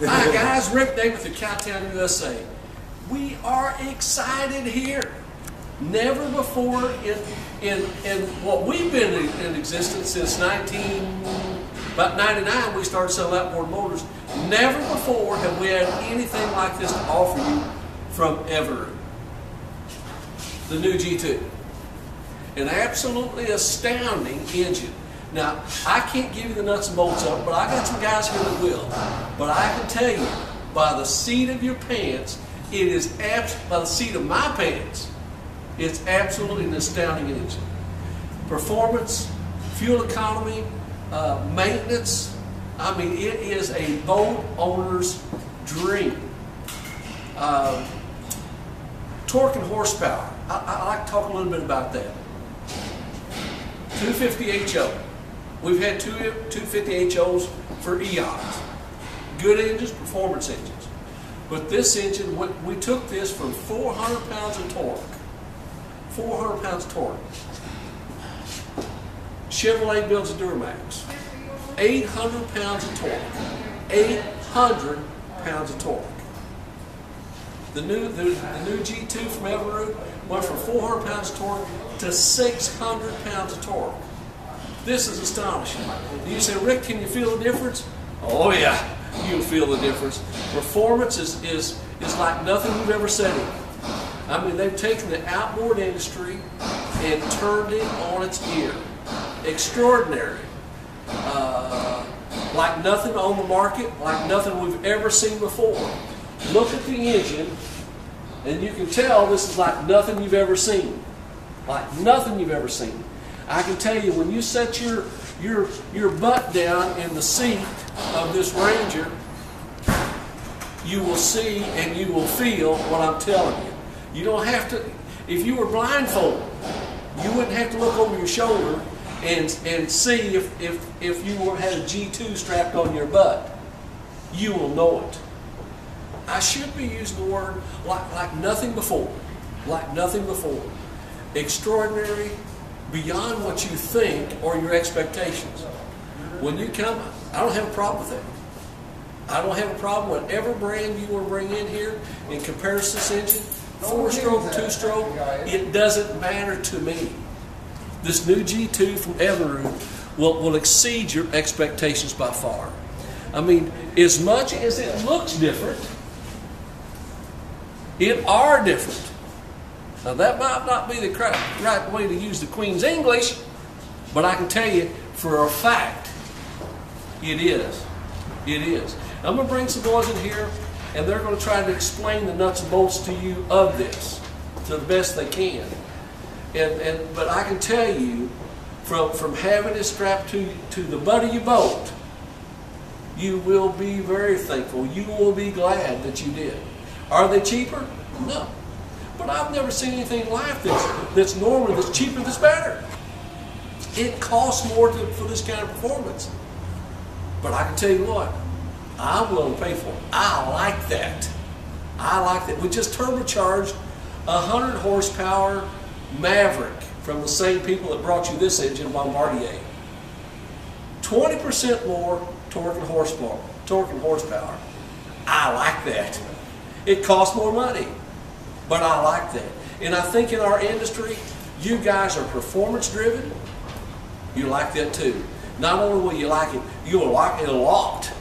Hi guys, Rick Davis with Cowtown, USA. We are excited here. Never before in what we've been in existence since about 99, we started selling outboard motors. Never before have we had anything like this to offer you from Evinrude. The new G2. An absolutely astounding engine. Now, I can't give you the nuts and bolts of it, but I got some guys here that will. But I can tell you, by the seat of your pants, it is by the seat of my pants, it's absolutely an astounding engine. Performance, fuel economy, maintenance. I mean, it is a boat owner's dream. Torque and horsepower. I like to talk a little bit about that. 250 HO. We've had 250 HOs for eons. Good engines, performance engines. But this engine, we took this from 400 pounds of torque. 400 pounds of torque. Chevrolet builds a Duramax. 800 pounds of torque. 800 pounds of torque. The new G2 from Evinrude went from 400 pounds of torque to 600 pounds of torque. This is astonishing. You say, Rick, can you feel the difference? Oh yeah, you'll feel the difference. Performance is like nothing you've ever seen. I mean, they've taken the outboard industry and turned it on its ear. Extraordinary. Like nothing on the market, like nothing we've ever seen before. Look at the engine, and you can tell this is like nothing you've ever seen. Like nothing you've ever seen. I can tell you, when you set your butt down in the seat of this Ranger, you will see and you will feel what I'm telling you. You don't have to, if you were blindfolded, you wouldn't have to look over your shoulder and see if you had a G2 strapped on your butt. You will know it. I should be using the word like nothing before. Like nothing before. Extraordinary, beyond what you think or your expectations. When you come, I don't have a problem with that. I don't have a problem. Whatever brand you want to bring in here in comparison to this engine, 4-stroke, 2-stroke, it doesn't matter to me. This new G2 from Evinrude will exceed your expectations by far. I mean, as much as it looks different, it are different. Now that might not be the right way to use the Queen's English, but I can tell you for a fact, it is. It is. I'm going to bring some boys in here, and they're going to try to explain the nuts and bolts to you of this to the best they can. But I can tell you, from having it strapped to the butt of your boat, you will be very thankful. You will be glad that you did. Are they cheaper? No. But I've never seen anything like that's normally that's cheaper, that's better. It costs more for this kind of performance. But I can tell you what, I'm willing to pay for it. I like that. I like that. We just turbocharged a 100 horsepower Maverick from the same people that brought you this engine, Bombardier. 20% more torque and horsepower. I like that. It costs more money. But I like that. And I think in our industry, you guys are performance driven. You like that too. Not only will you like it, you will like it a lot.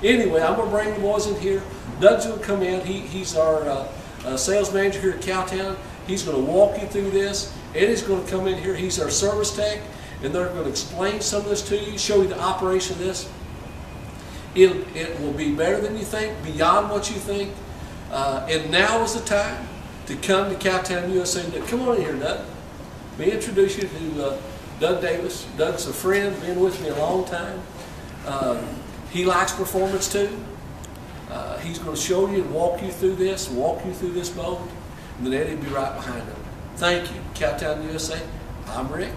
Anyway, I'm going to bring the boys in here. Doug's going to come in. He's our sales manager here at Cowtown. He's going to walk you through this. Eddie's going to come in here. He's our service tech. And they're going to explain some of this to you, show you the operation of this. It will be better than you think, beyond what you think. And now is the time to come to Cowtown, USA. Come on in here, Doug. Let me introduce you to Doug Davis. Doug's a friend, been with me a long time. He likes performance too. He's going to show you and walk you through this boat, and then Eddie will be right behind him. Thank you, Cowtown, USA. I'm Rick.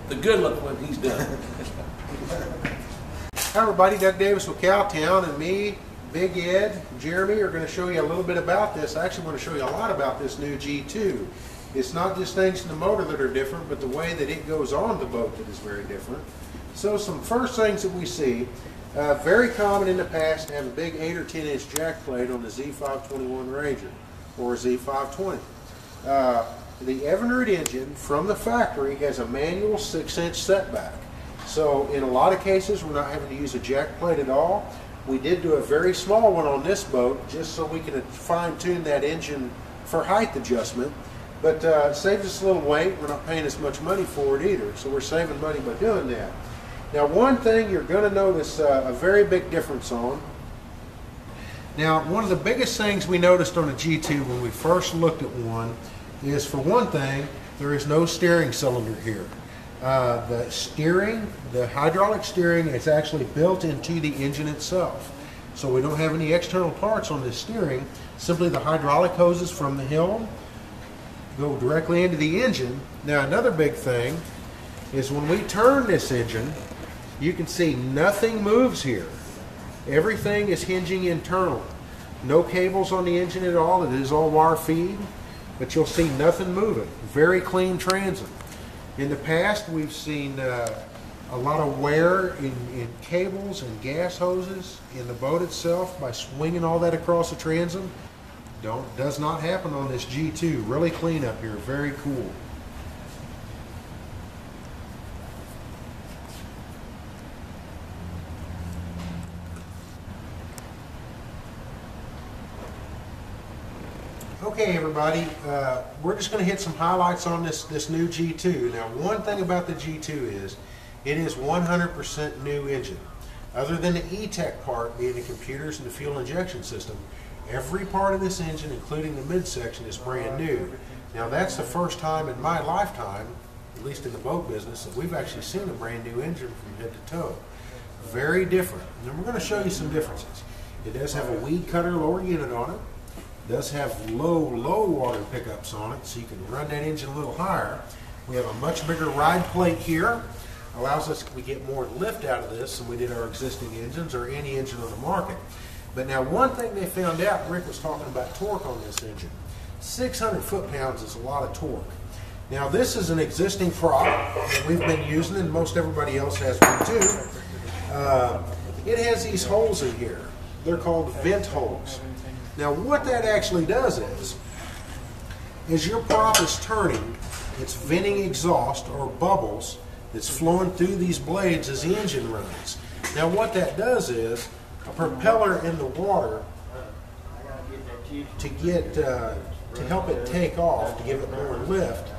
The good look when he's done. Hi everybody, Doug Davis with Cowtown, and me, Big Ed, Jeremy are going to show you a little bit about this. I actually want to show you a lot about this new G2. It's not just things in the motor that are different, but the way that it goes on the boat that is very different. So some first things that we see, Very common in the past to have a big 8 or 10 inch jack plate on the Z521 Ranger or Z520. The Evinrude engine from the factory has a manual 6-inch setback. So in a lot of cases we're not having to use a jack plate at all. We did do a very small one on this boat just so we can fine-tune that engine for height adjustment. But it saves us a little weight. We're not paying as much money for it either. So we're saving money by doing that. Now one thing you're going to notice a very big difference on. Now one of the biggest things we noticed on a G2 when we first looked at one is, for one thing, there is no steering cylinder here. The steering, the hydraulic steering, is actually built into the engine itself. So we don't have any external parts on this steering. Simply the hydraulic hoses from the helm go directly into the engine. Now another big thing is when we turn this engine, you can see nothing moves here. Everything is hinging internal. No cables on the engine at all. It is all wire feed, but you'll see nothing moving. Very clean transit. In the past, we've seen a lot of wear in cables and gas hoses in the boat itself by swinging all that across the transom. Does not happen on this G2. Really clean up here. Very cool. Okay, everybody, we're just going to hit some highlights on this new G2. Now, one thing about the G2 is it is 100% new engine. Other than the etec part being the computers and the fuel injection system, every part of this engine, including the midsection, is brand new. Now, that's the first time in my lifetime, at least in the boat business, that we've actually seen a brand new engine from head to toe. Very different. And we're going to show you some differences. It does have a weed cutter lower unit on it. Does have low water pickups on it, so you can run that engine a little higher. We have a much bigger ride plate here. Allows us to get more lift out of this than we did our existing engines or any engine on the market. But now one thing they found out, Rick was talking about torque on this engine. 600 foot-pounds is a lot of torque. Now this is an existing prop that we've been using, and most everybody else has one too. It has these holes in here. They're called vent holes. Now what that actually does is, as your prop is turning, it's venting exhaust or bubbles that's flowing through these blades as the engine runs. Now what that does is, a propeller in the water to help it take off, to give it more lift,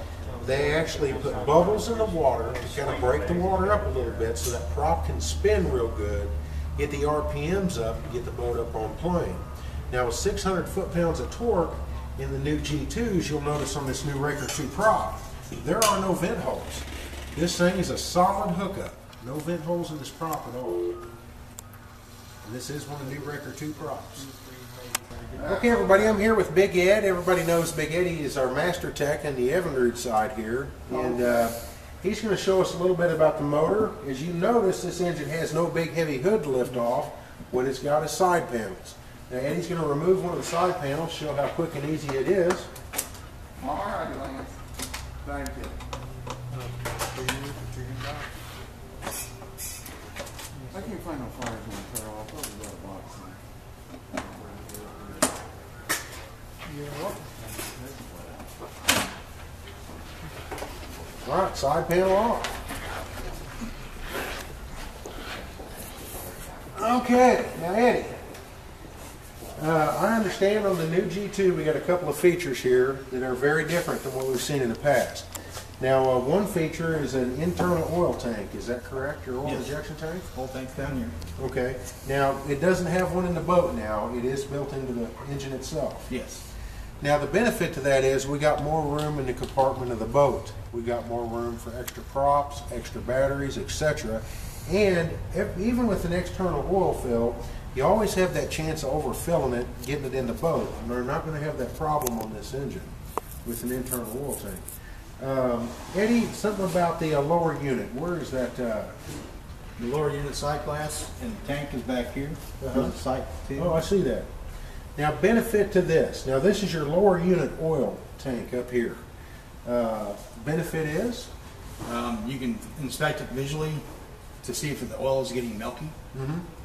they actually put bubbles in the water to kind of break the water up a little bit so that prop can spin real good, get the RPMs up, and get the boat up on plane. Now with 600 foot-pounds of torque in the new G2s, you'll notice on this new Raker 2 prop, there are no vent holes. This thing is a solid hookup. No vent holes in this prop at all. And this is one of the new Raker 2 props. Okay, everybody, I'm here with Big Ed. Everybody knows Big Eddie is our master tech on the Evinrude side here. And he's going to show us a little bit about the motor. As you notice, this engine has no big heavy hood to lift off when it's got its side panels. Now Eddie's going to remove one of the side panels, show how quick and easy it is. All right, Lance. Thank you. I can't find no fires in the car. I'll probably got a box. All right, side panel off. Okay, now Eddie, I understand on the new G2 we got a couple of features here that are very different than what we've seen in the past. Now, one feature is an internal oil tank. Is that correct? Your oil injection tank? Oil tank's down here. Okay. Now, it doesn't have one in the boat now. It is built into the engine itself. Yes. Now, the benefit to that is we got more room in the compartment of the boat. We got more room for extra props, extra batteries, etc. And even with an external oil fill, you always have that chance of overfilling it, getting it in the boat. And we're not going to have that problem on this engine with an internal oil tank. Eddie, something about the lower unit. Where is that? The lower unit sight glass and the tank is back here. Sight too. Oh, I see that. Now, benefit to this. Now, this is your lower unit oil tank up here. Benefit is? You can inspect it visually to see if the oil is getting milky,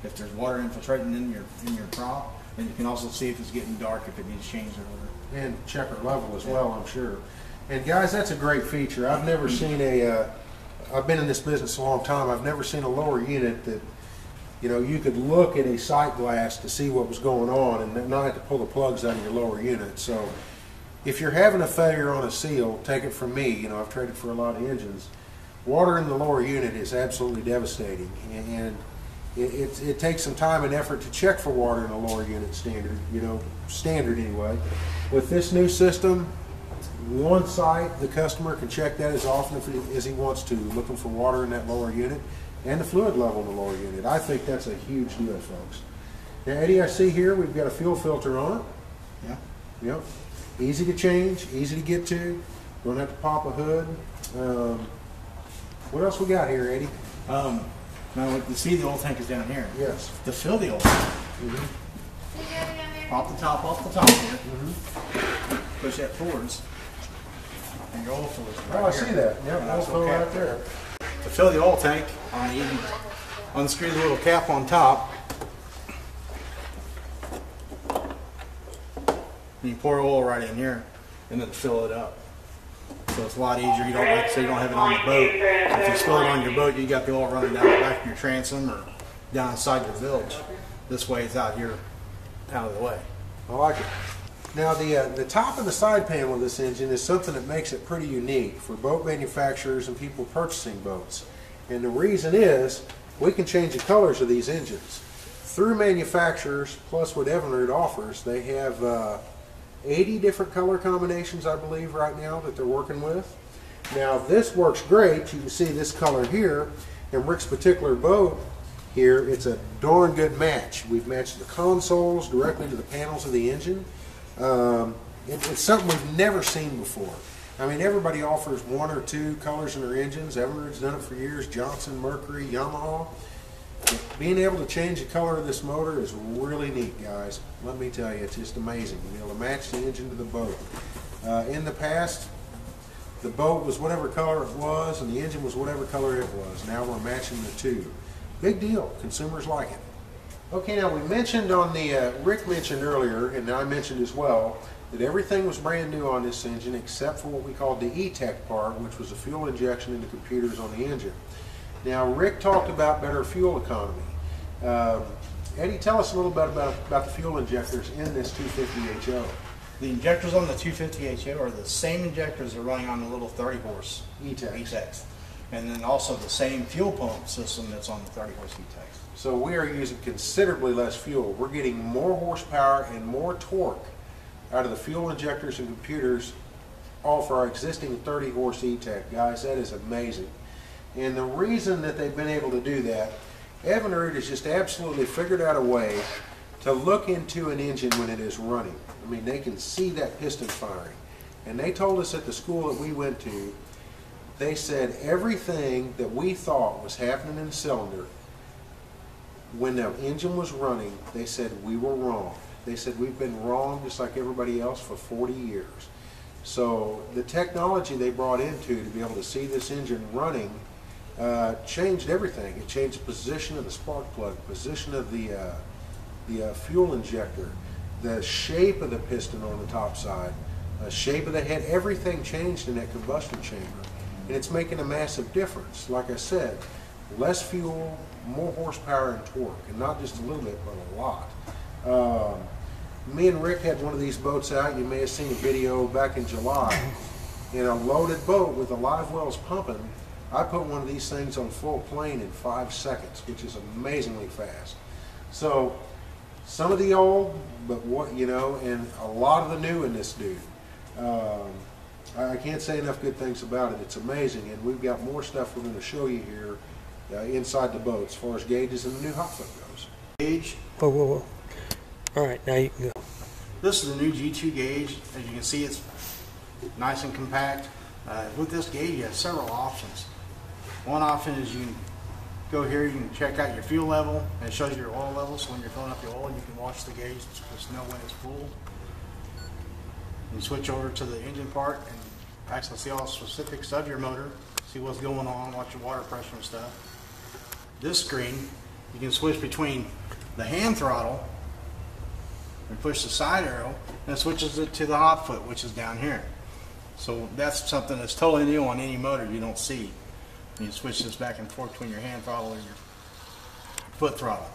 if there's water infiltrating in your prop, and you can also see if it's getting dark, if it needs changed or whatever. And checker level as well, I'm sure. And guys, that's a great feature. I've never seen I've been in this business a long time. I've never seen a lower unit that, you know, you could look at a sight glass to see what was going on and not have to pull the plugs out of your lower unit. So if you're having a failure on a seal, take it from me. You know, I've traded for a lot of engines. Water in the lower unit is absolutely devastating, and it takes some time and effort to check for water in the lower unit standard anyway. With this new system, one site, the customer can check that as often as he wants to, looking for water in that lower unit and the fluid level in the lower unit. I think that's a huge deal, folks. Now, Eddie, I see here we've got a fuel filter on it. Yeah. Yep. Easy to change, easy to get to. Don't have to pop a hood. What else we got here, Eddie? Now, you see the oil tank is down here. Yes. To fill the oil tank, pop the top off the top here, push that forwards, and your oil filler is right Oh, I here. see that. Yep, oil filler right there. To fill the oil tank, you unscrew the little cap on top, and you pour oil right in here, and then fill it up. So it's a lot easier. You don't, like I say, you don't have it on the boat. If you spill it on your boat, you got the oil running down the back of your transom or down inside your bilge. This way, it's out here, out of the way. I like it. Now, the top and the side panel of this engine is something that makes it pretty unique for boat manufacturers and people purchasing boats. And the reason is we can change the colors of these engines. Through manufacturers, plus what Evinrude offers, they have 80 different color combinations, I believe, right now that they're working with. Now, this works great. You can see this color here. In Rick's particular boat here, it's a darn good match. We've matched the consoles directly to the panels of the engine. It's something we've never seen before. I mean, everybody offers one or two colors in their engines. Evinrude's done it for years. Johnson, Mercury, Yamaha. Being able to change the color of this motor is really neat, guys. Let me tell you, it's just amazing to be able to match the engine to the boat. In the past, the boat was whatever color it was, and the engine was whatever color it was. Now we're matching the two. Big deal. Consumers like it. Okay, now we mentioned on the, Rick mentioned earlier, and I mentioned as well, that everything was brand new on this engine except for what we called the etec part, which was the fuel injection into computers on the engine. Now, Rick talked about better fuel economy. Eddie, tell us a little bit about the fuel injectors in this 250 HO. The injectors on the 250 HO are the same injectors that are running on the little 30 horse ETECs. And then also the same fuel pump system that's on the 30 horse ETECs. So we are using considerably less fuel. We're getting more horsepower and more torque out of the fuel injectors and computers, all for our existing 30 horse ETEC. Guys, that is amazing. And the reason that they've been able to do that, Evinrude has just absolutely figured out a way to look into an engine when it is running. I mean, they can see that piston firing. And they told us at the school that we went to, they said everything that we thought was happening in the cylinder, when the engine was running, they said we were wrong. They said we've been wrong just like everybody else for 40 years. So the technology they brought into to be able to see this engine running changed everything. It changed the position of the spark plug, position of the fuel injector, the shape of the piston on the top side, the shape of the head. Everything changed in that combustion chamber, and it's making a massive difference. Like I said, less fuel, more horsepower and torque, and not just a little bit, but a lot. Me and Rick had one of these boats out. You may have seen a video back in July. In a loaded boat with the live wells pumping, I put one of these things on full plane in 5 seconds, which is amazingly fast. So some of the old, but what, you know, and a lot of the new in this dude. I can't say enough good things about it. It's amazing, and we've got more stuff we're going to show you here inside the boat as far as gauges and the new hot foot goes. Gauge. Whoa, whoa, whoa. All right, now you can go. This is the new G2 gauge. As you can see, it's nice and compact. With this gauge, you have several options. One option is you can go here, you can check out your fuel level, and it shows you your oil level. So when you're filling up your oil, you can watch the gauge to know when it's full. You switch over to the engine part and actually see all the specifics of your motor, see what's going on, watch your water pressure and stuff. this screen, you can switch between the hand throttle and push the side arrow, and it switches it to the hot foot, which is down here. So that's something that's totally new on any motor you don't see. You switch this back and forth between your hand throttle and your foot throttle.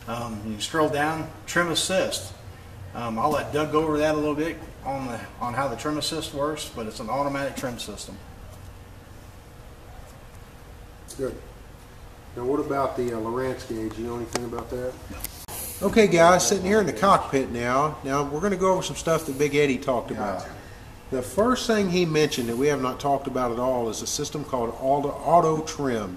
You can scroll down, trim assist. I'll let Doug go over that a little bit on how the trim assist works, but it's an automatic trim system. Good. Now what about the Lowrance gauge? You know anything about that? Okay guys, sitting here in the cockpit now. Now we're going to go over some stuff that Big Eddie talked about. The first thing he mentioned that we have not talked about at all is a system called Auto Trim.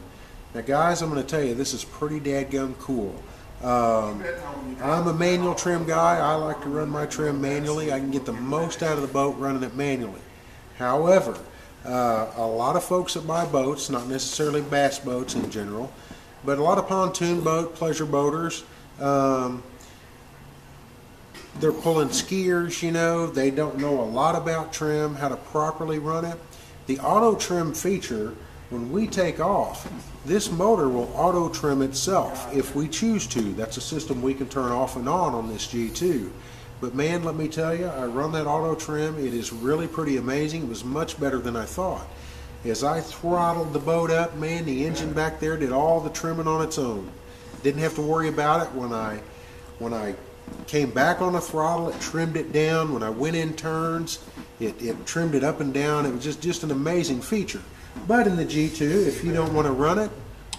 Now guys, I'm going to tell you, this is pretty dadgum cool. I'm a manual trim guy. I like to run my trim manually. I can get the most out of the boat running it manually. However, a lot of folks that buy boats, not necessarily bass boats in general, but a lot of pontoon boat, pleasure boaters, they're pulling skiers, you know, they don't know a lot about trim, how to properly run it. The auto trim feature, when we take off, this motor will auto trim itself if we choose to. That's a system we can turn off and on this G2. But man, let me tell you, I run that auto trim. It is really pretty amazing. It was much better than I thought. As I throttled the boat up, man, the engine back there did all the trimming on its own. Didn't have to worry about it. When I came back on the throttle, it trimmed it down. When I went in turns, it trimmed it up and down. It was just an amazing feature. But in the G2, if you don't want to run it,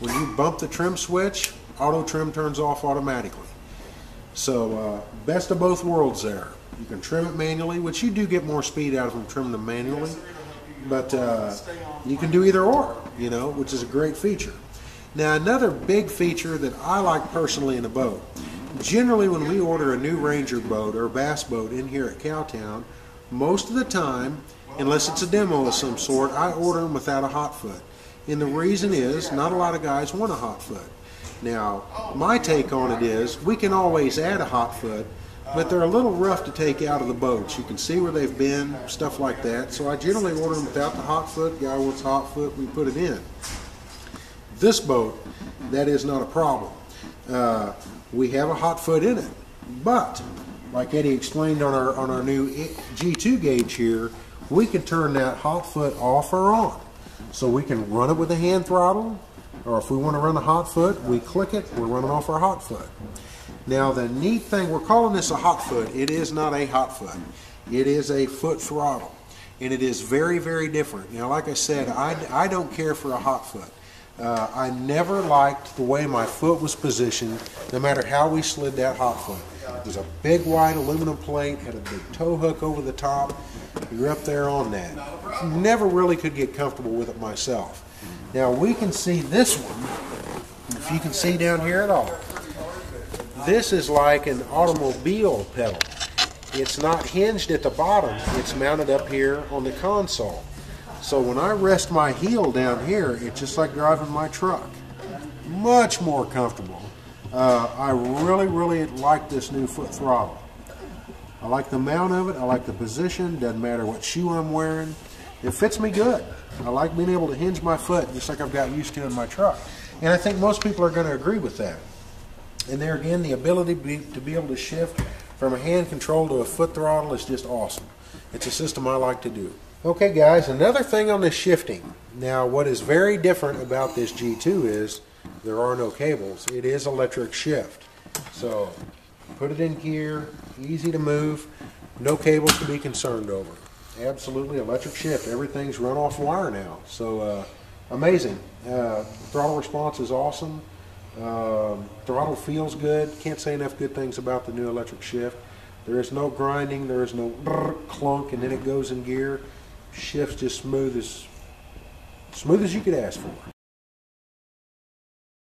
when you bump the trim switch, auto trim turns off automatically. So best of both worlds there. You can trim it manually, which you do get more speed out of them trimming them manually, but you can do either or, you know, which is a great feature. Now another big feature that I like personally in a boat, generally when we order a new Ranger boat or bass boat in here at Cowtown, most of the time, unless it's a demo of some sort, I order them without a hot foot. And the reason is, not a lot of guys want a hot foot. Now, my take on it is, we can always add a hot foot, but they're a little rough to take out of the boats. You can see where they've been, stuff like that. So I generally order them without the hot foot. Guy wants a hot foot, we put it in. This boat, that is not a problem. We have a hot foot in it, but like Eddie explained on our new G2 gauge here, we can turn that hot foot off or on. So we can run it with a hand throttle, or if we want to run a hot foot, we click it, we're running off our hot foot. Now the neat thing, we're calling this a hot foot. It is not a hot foot. It is a foot throttle, and it is very, very different. Now like I said, I don't care for a hot foot. I never liked the way my foot was positioned, no matter how we slid that hot foot. It was a big wide aluminum plate, had a big tow hook over the top. You're up there on that. Never really could get comfortable with it myself. Now we can see this one, if you can see down here at all. This is like an automobile pedal. It's not hinged at the bottom, it's mounted up here on the console. So when I rest my heel down here, it's just like driving my truck. Much more comfortable. I really, really like this new foot throttle. I like the mount of it, I like the position, doesn't matter what shoe I'm wearing. It fits me good. I like being able to hinge my foot just like I've got used to in my truck. And I think most people are going to agree with that. And there again, the ability to be able to shift from a hand control to a foot throttle is just awesome. It's a system I like to do. Okay guys, another thing on the shifting. Now what is very different about this G2 is there are no cables. It is electric shift. So put it in gear, easy to move, no cables to be concerned over. Absolutely electric shift. Everything's run off wire now. So amazing. Throttle response is awesome. Throttle feels good. Can't say enough good things about the new electric shift. There is no grinding, there is no clunk and then it goes in gear. Shifts just smooth as you could ask for.